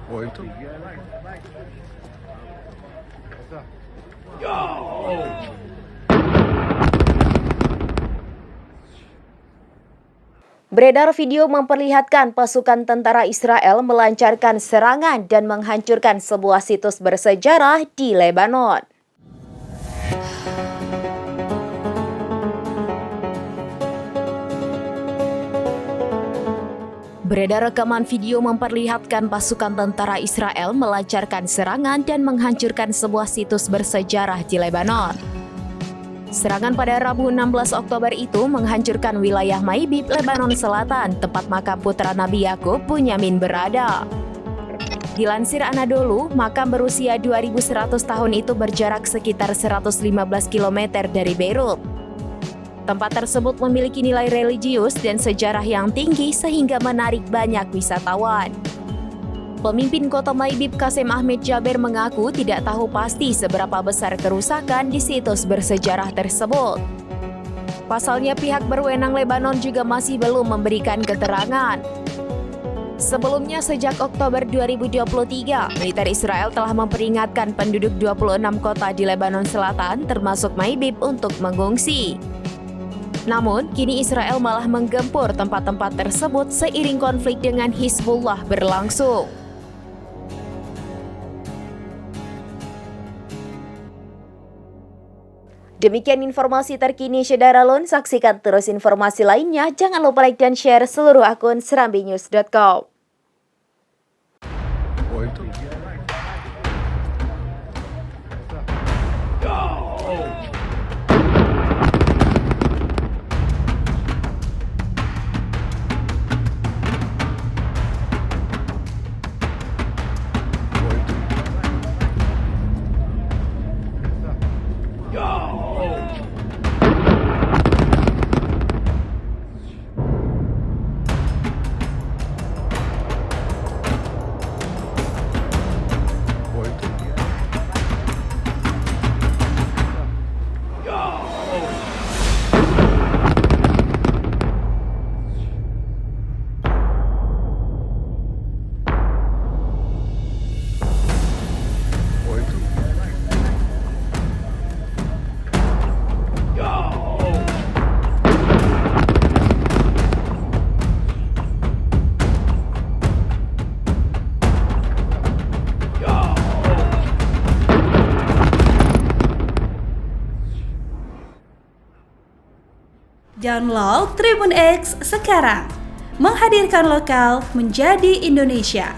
Oh itu. Beredar video memperlihatkan pasukan tentara Israel melancarkan serangan dan menghancurkan sebuah situs bersejarah di Lebanon. Beredar rekaman video memperlihatkan pasukan tentara Israel melancarkan serangan dan menghancurkan sebuah situs bersejarah di Lebanon. Serangan pada Rabu 16 Oktober itu menghancurkan wilayah Maibib, Lebanon Selatan, tempat makam putra Nabi Yakub, Bunyamin, berada. Dilansir Anadolu, makam berusia 2100 tahun itu berjarak sekitar 115 km dari Beirut. Tempat tersebut memiliki nilai religius dan sejarah yang tinggi sehingga menarik banyak wisatawan. Pemimpin kota Maibib Qasim Ahmed Jaber mengaku tidak tahu pasti seberapa besar kerusakan di situs bersejarah tersebut. Pasalnya pihak berwenang Lebanon juga masih belum memberikan keterangan. Sebelumnya sejak Oktober 2023, militer Israel telah memperingatkan penduduk 26 kota di Lebanon Selatan termasuk Maibib untuk mengungsi. Namun, kini Israel malah menggempur tempat-tempat tersebut seiring konflik dengan Hizbullah berlangsung. Demikian informasi terkini Saudara Lun, saksikan terus informasi lainnya. Jangan lupa like dan share seluruh akun serambinews.com. Oh itu. Download Tribun X sekarang, menghadirkan lokal menjadi Indonesia.